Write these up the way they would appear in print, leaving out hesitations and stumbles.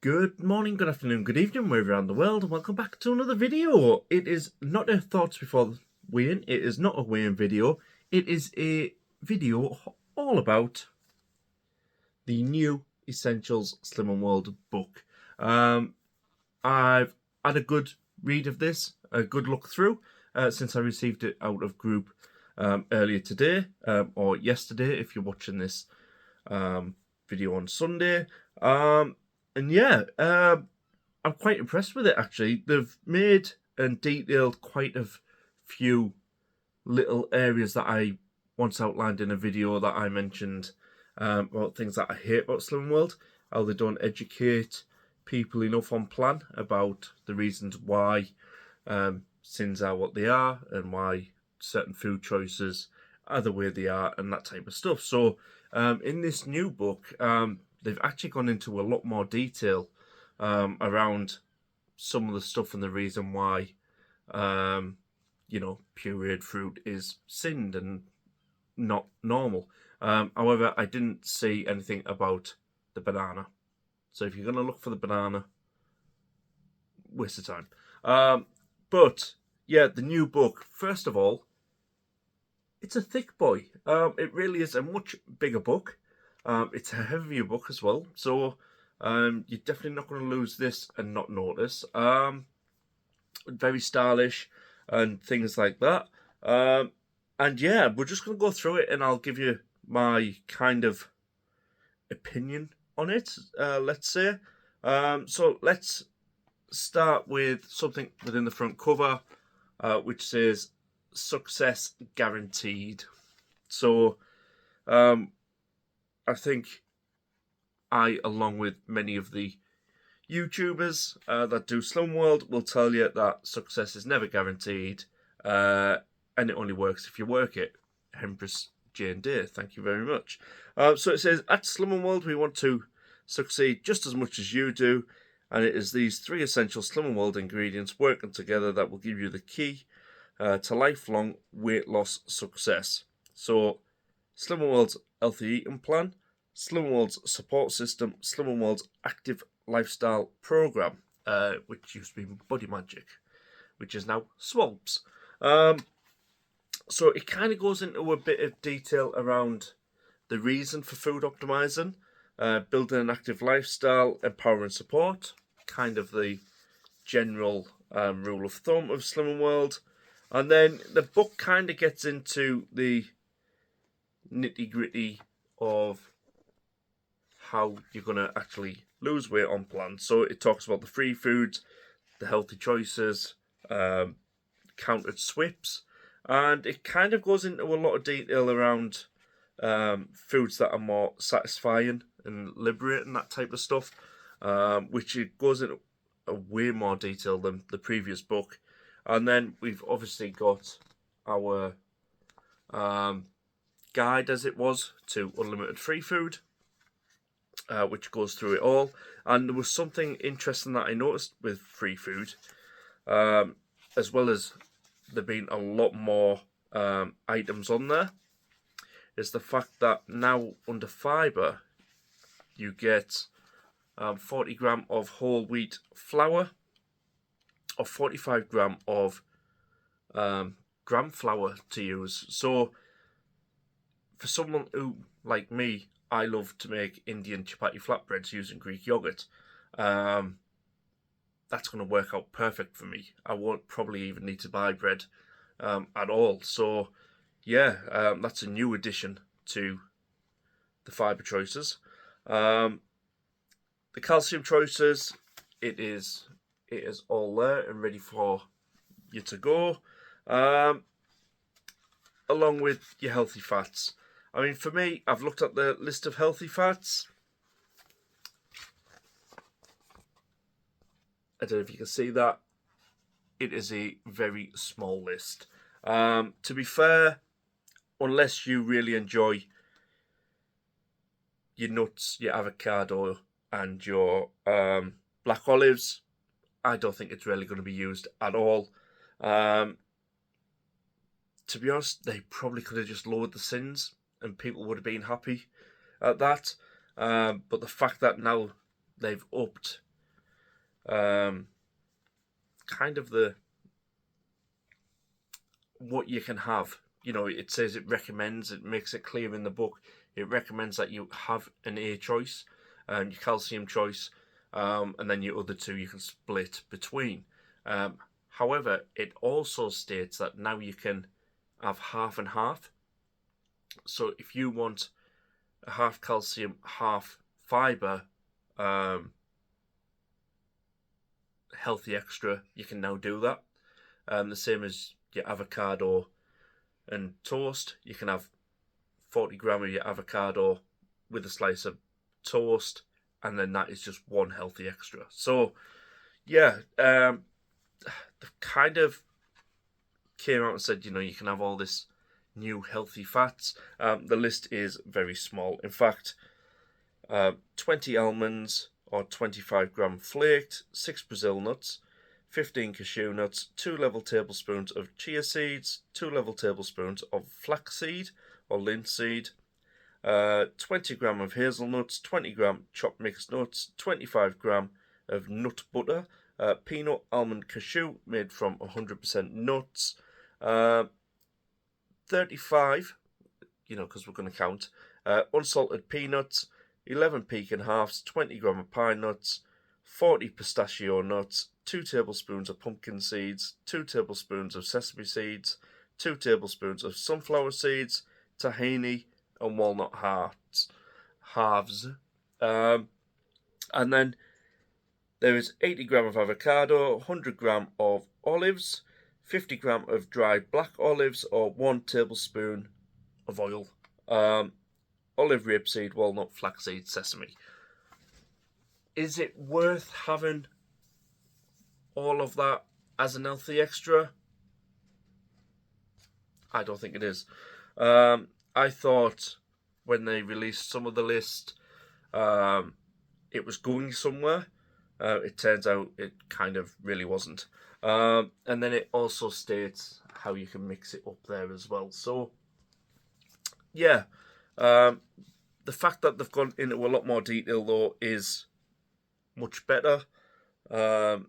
Good morning, good afternoon, good evening, wherever around the world, and welcome back to another video. It is not a thoughts before weighing, it is not a weighing video, it is a video all about the new Essentials Slimming World book. I've had a good read of this, a good look through, since I received it out of group earlier today, or yesterday if you're watching this video on Sunday. And yeah, I'm quite impressed with it actually. They've made and detailed quite a few little areas that I once outlined in a video that I mentioned about things that I hate about Slimming World, how they don't educate people enough on plan about the reasons why sins are what they are and why certain food choices are the way they are and that type of stuff. So in this new book, they've actually gone into a lot more detail around some of the stuff and the reason why, pureed fruit is sinned and not normal. However, I didn't see anything about the banana. So if you're going to look for the banana, waste of time. But yeah, the new book, first of all, it's a thick boy. It really is a much bigger book. It's a heavier book as well. So you're definitely not going to lose this and not notice. Very stylish and things like that. And yeah, we're just going to go through it and I'll give you my kind of opinion on it, let's say. So let's start with something within the front cover, which says success guaranteed. So I think I, along with many of the YouTubers that do Slimming World, will tell you that success is never guaranteed, and it only works if you work it. Empress Jane Day, thank you very much. So it says, at Slimming World, we want to succeed just as much as you do, and it is these three essential Slimming World ingredients working together that will give you the key to lifelong weight loss success. So, Slimming World's Healthy Eating Plan, Slimming World's Support System, Slimming World's Active Lifestyle Program, which used to be Body Magic, which is now Swalps. So it kind of goes into a bit of detail around the reason for food optimizing, building an active lifestyle, empowering support, kind of the general rule of thumb of Slimming World. And then the book kind of gets into the nitty gritty of how you're going to actually lose weight on plan. So it talks about the free foods, the healthy choices, counted SWIPs, and it kind of goes into a lot of detail around foods that are more satisfying and liberating, that type of stuff, which it goes into a way more detail than the previous book. And then we've obviously got our guide, as it was, to unlimited free food, which goes through it all. And there was something interesting that I noticed with free food, as well as there being a lot more items on there, is the fact that now under fibre you get 40 gram of whole wheat flour or 45 gram of gram flour to use. So for someone who, like me, I love to make Indian chapati flatbreads using Greek yogurt, that's going to work out perfect for me. I won't probably even need to buy bread at all. So yeah, that's a new addition to the fibre choices. The calcium choices, it is all there and ready for you to go, along with your healthy fats. I mean, for me, I've looked at the list of healthy fats. I don't know if you can see that. It is a very small list. To be fair, unless you really enjoy your nuts, your avocado, and your black olives, I don't think it's really going to be used at all. To be honest, they probably could have just lowered the sins and people would have been happy at that. But the fact that now they've upped kind of what you can have. It says it recommends, it makes it clear in the book, it recommends that you have an A choice, your calcium choice, and then your other two you can split between. However, it also states that now you can have half and half. So if you want a half calcium, half fibre healthy extra, you can now do that. The same as your avocado and toast. You can have 40 gram of your avocado with a slice of toast, and then that is just one healthy extra. So yeah, they kind of came out and said, you can have all this new healthy fats. The list is very small. In fact, 20 almonds or 25 gram flaked, 6 Brazil nuts, 15 cashew nuts, 2 level tablespoons of chia seeds, 2 level tablespoons of flaxseed or linseed, 20 gram of hazelnuts, 20 gram chopped mixed nuts, 25 gram of nut butter, peanut, almond, cashew made from 100% nuts, 35, because we're going to count, unsalted peanuts, 11 pecan halves, 20 gram of pine nuts, 40 pistachio nuts, 2 tablespoons of pumpkin seeds, 2 tablespoons of sesame seeds, 2 tablespoons of sunflower seeds, tahini, and walnut halves. And then there is 80 gram of avocado, 100 gram of olives, 50 gram of dried black olives, or 1 tablespoon of oil. Olive, rapeseed, walnut, flaxseed, sesame. Is it worth having all of that as an healthy extra? I don't think it is. I thought when they released some of the list, it was going somewhere. It turns out it kind of really wasn't. And then it also states how you can mix it up there as well. So, yeah. The fact that they've gone into a lot more detail, though, is much better. And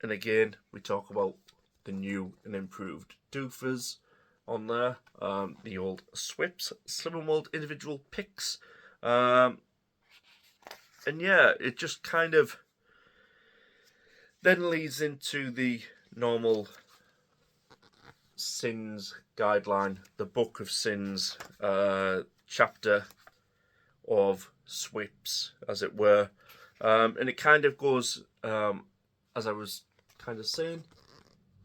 again, we talk about the new and improved doofers on there. The old SWIPs, Slimming World individual picks. And yeah, it just kind of then leads into the normal SINS guideline, the Book of SINS chapter of SWIPs, as it were. And it kind of goes, as I was kind of saying,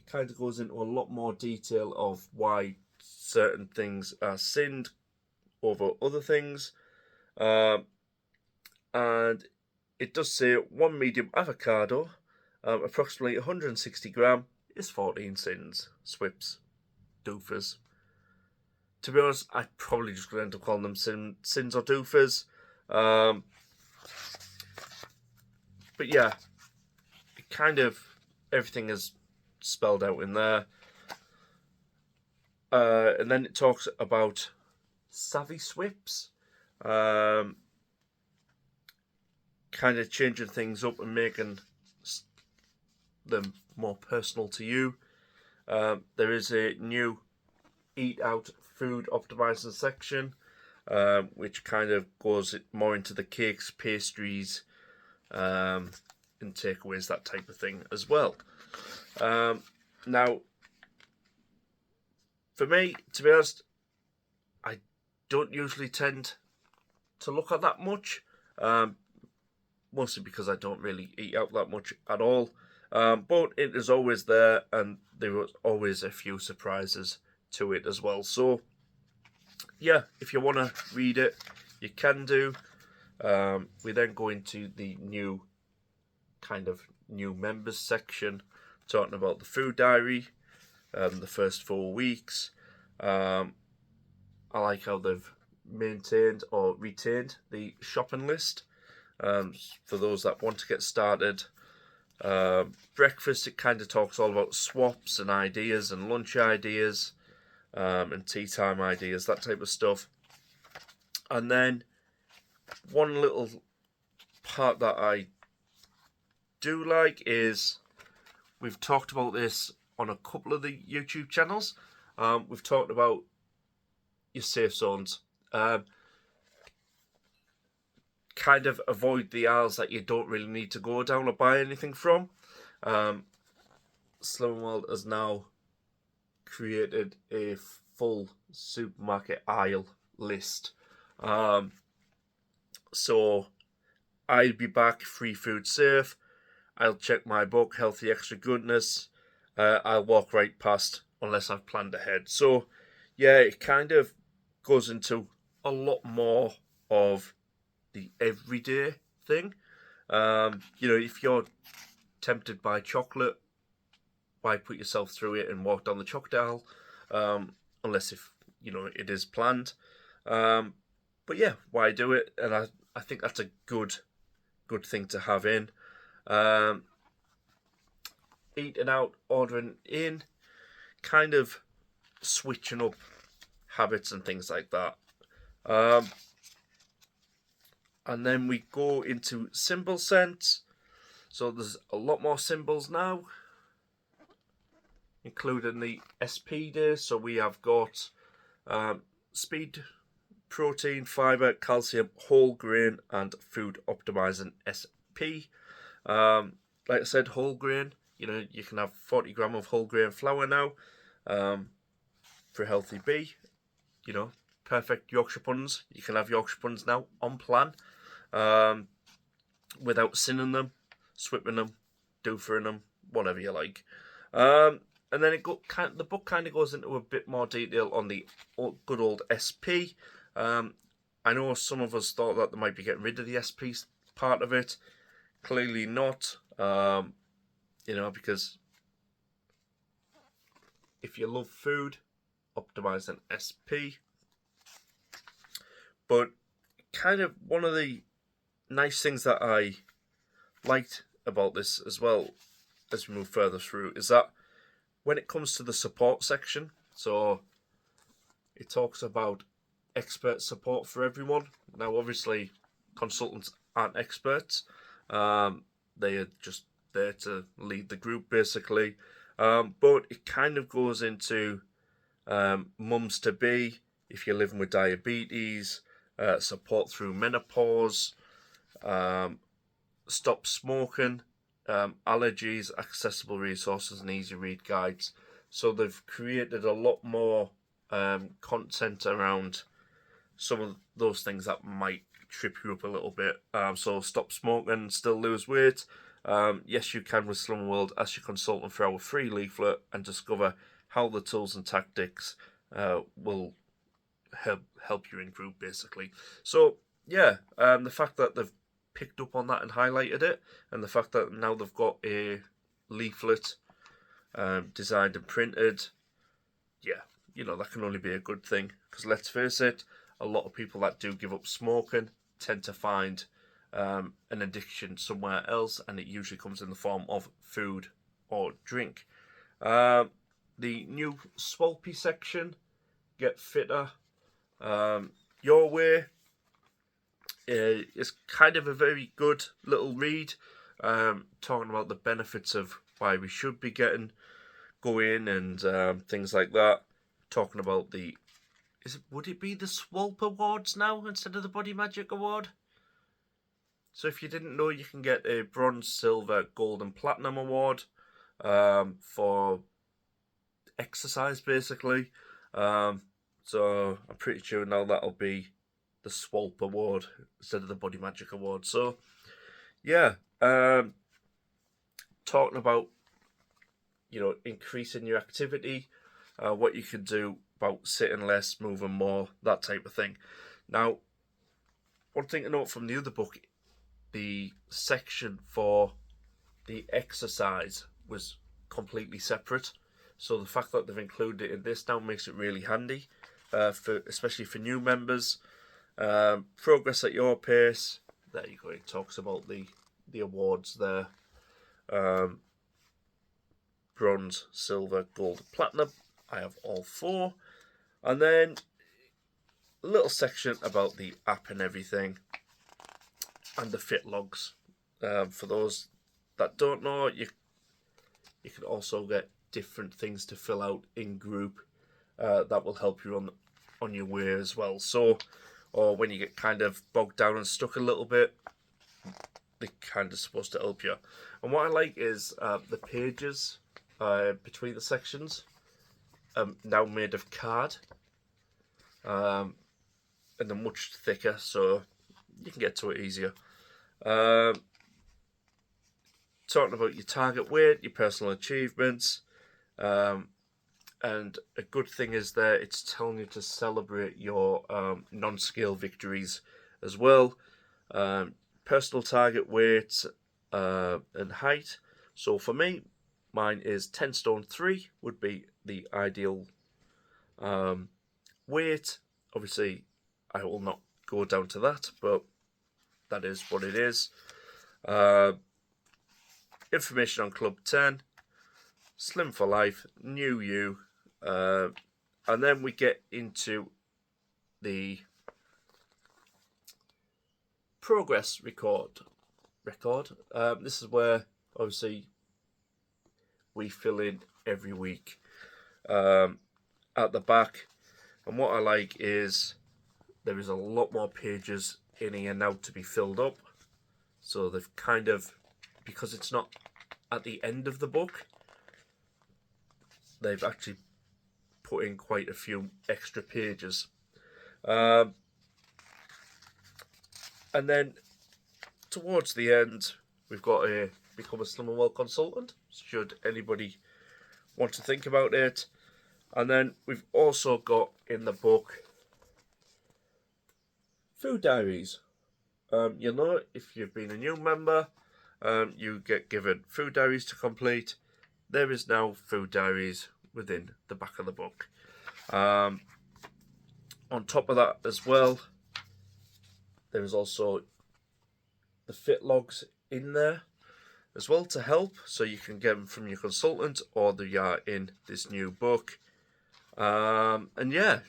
kind of goes into a lot more detail of why certain things are sinned over other things. And it does say 1 medium avocado, approximately 160 gram, is 14 SINS, SWIPs, doofers. To be honest, I'm probably just going to end up calling them SINS or doofers. But yeah, it kind of, everything is spelled out in there. And then it talks about savvy SWIPs. Kind of changing things up and making them more personal to you. There is a new Eat Out food optimizing section, which kind of goes more into the cakes, pastries, and takeaways, that type of thing as well. Now, for me, to be honest, I don't usually tend to look at that much, mostly because I don't really eat out that much at all. But it is always there, and there was always a few surprises to it as well. So, yeah, if you want to read it, you can do. We then go into the new members section, talking about the food diary, the first 4 weeks. I like how they've maintained or retained the shopping list for those that want to get started. Breakfast, it kind of talks all about swaps and ideas and lunch ideas, and tea time ideas, that type of stuff. And then one little part that I do like is, we've talked about this on a couple of the YouTube channels. We've talked about your safe zones. Kind of avoid the aisles that you don't really need to go down or buy anything from. Slimming World has now created a full supermarket aisle list. So I'll be back, free food safe. I'll check my book, Healthy Extra Goodness. I'll walk right past unless I've planned ahead. So yeah, it kind of goes into a lot more of the everyday thing. If you're tempted by chocolate, why put yourself through it and walk down the chocolate aisle? Unless if it is planned. But yeah, why do it? And I think that's a good thing to have in. Eating out, ordering in, kind of switching up habits and things like that. And then we go into symbol sense. So there's a lot more symbols now, including the SP day. So we have got speed, protein, fiber, calcium, whole grain, and food optimizing SP. Like I said, whole grain. You can have 40 gram of whole grain flour now for a healthy bee. Perfect Yorkshire puddings. You can have Yorkshire puddings now on plan without sinning them, swipping them, doofering them, whatever you like. And then the book kind of goes into a bit more detail on the good old SP. I know some of us thought that they might be getting rid of the SP part of it. Clearly not. Because if you love food, optimize an SP. But kind of one of the nice things that I liked about this as well as we move further through is that when it comes to the support section, so it talks about expert support for everyone. Now, obviously, consultants aren't experts. They are just there to lead the group, basically. But it kind of goes into mums to be, if you're living with diabetes, support through menopause, stop smoking, allergies, accessible resources, and easy read guides. So they've created a lot more content around some of those things that might trip you up a little bit. So stop smoking, still lose weight. Yes, you can with Slimming World. Ask your consultant for our free leaflet and discover how the tools and tactics will help you in group, basically. So yeah, the fact that they've picked up on that and highlighted it, and the fact that now they've got a leaflet designed and printed, yeah, that can only be a good thing. Because let's face it, a lot of people that do give up smoking tend to find an addiction somewhere else, and it usually comes in the form of food or drink. The new Swalpy section, Get Fitter Your Way, is kind of a very good little read, talking about the benefits of why we should be going and things like that. Talking about would it be the Swalp Awards now instead of the Body Magic Award? So if you didn't know, you can get a bronze, silver, gold, and platinum award for exercise, basically. So I'm pretty sure now that'll be the Swalp Award instead of the Body Magic Award. So yeah, talking about increasing your activity, what you can do about sitting less, moving more, that type of thing. Now, one thing to note from the other book, the section for the exercise was completely separate. So the fact that they've included it in this now makes it really handy, especially for new members. Progress at your pace. There you go. It talks about the awards there. Bronze, silver, gold, platinum. I have all 4. And then a little section about the app and everything, and the fit logs for those that don't know, you can also get different things to fill out in group that will help you on your way as well. So, or when you get kind of bogged down and stuck a little bit, they're kind of supposed to help you. And what I like is the pages between the sections now made of card, and they're much thicker, so you can get to it easier. Talking about your target weight, your personal achievements, and a good thing is there it's telling you to celebrate your non-scale victories as well. Personal target weight and height. So for me, mine is 10 stone 3 would be the ideal weight. Obviously, I will not go down to that, but that is what it is. Information on Club 10, Slim for Life, New You, and then we get into the progress record. This is where obviously we fill in every week at the back, and what I like is there is a lot more pages in here now to be filled up. So they've kind of, because it's not at the end of the book, they've actually put in quite a few extra pages. And then towards the end, we've got a Become a Slim and Well consultant, should anybody want to think about it. And then we've also got in the book food diaries. You'll know if you've been a new member, you get given food diaries to complete. There is now food diaries within the back of the book. On top of that as well, there is also the fit logs in there as well to help, so you can get them from your consultant or they are in this new book. And yeah,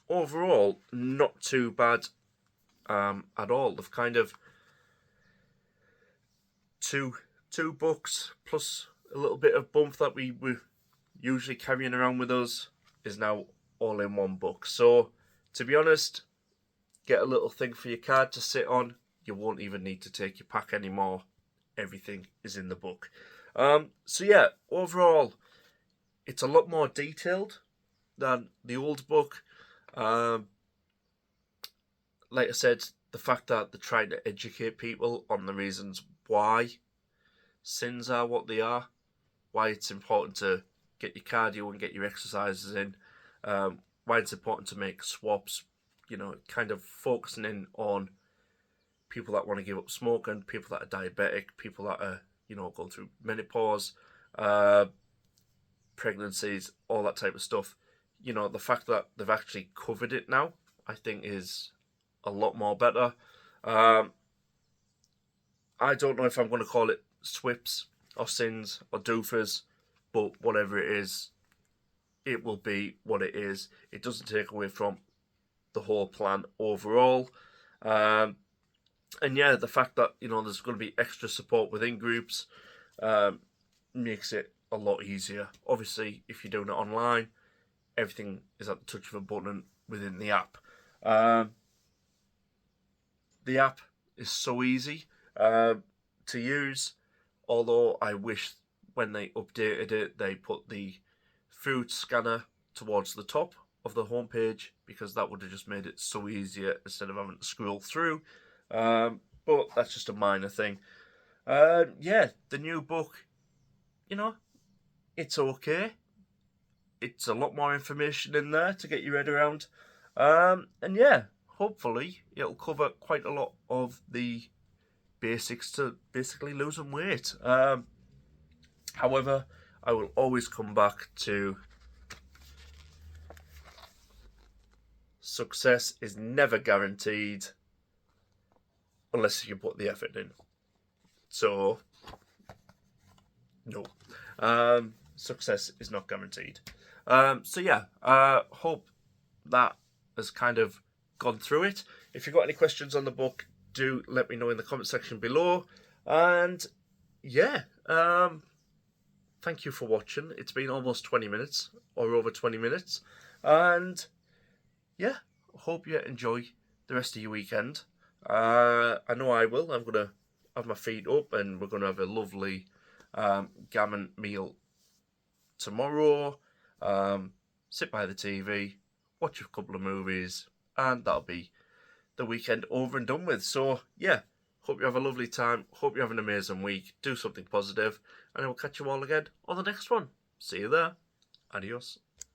overall, not too bad at all. They've kind of two books plus a little bit of bump that we were usually carrying around with us is now all in one book. So to be honest, get a little thing for your card to sit on. You won't even need to take your pack anymore. Everything is in the book. So yeah, overall, it's a lot more detailed than the old book. Like I said, the fact that they're trying to educate people on the reasons why sins are what they are, why it's important to get your cardio and get your exercises in, why it's important to make swaps, kind of focusing in on people that want to give up smoking, people that are diabetic, people that are, going through menopause, pregnancies, all that type of stuff. The fact that they've actually covered it now, I think is a lot more better. I don't know if I'm going to call it SWIPs or sins or doofers, but whatever it is, it will be what it is. It doesn't take away from the whole plan overall. And yeah, the fact that, there's going to be extra support within groups makes it a lot easier. Obviously, if you're doing it online, everything is at the touch of a button within the app. The app is so easy to use, although I wish when they updated it, they put the food scanner towards the top of the homepage, because that would have just made it so easier instead of having to scroll through. But that's just a minor thing. Yeah, the new book, it's okay. It's a lot more information in there to get your head around. And yeah, hopefully it'll cover quite a lot of the basics to basically losing weight. However, I will always come back to success is never guaranteed unless you put the effort in. So, no. Success is not guaranteed. So yeah, hope that has kind of gone through it. If you've got any questions on the book, do let me know in the comment section below. And yeah, Thank you for watching. It's been almost 20 minutes, or over 20 minutes. And yeah, hope you enjoy the rest of your weekend. I know I will. I'm going to have my feet up and we're going to have a lovely gammon meal tomorrow. Sit by the TV, watch a couple of movies, and that'll be the weekend over and done with. So yeah, hope you have a lovely time. Hope you have an amazing week. Do something positive, and I will catch you all again on the next one. See you there. Adios.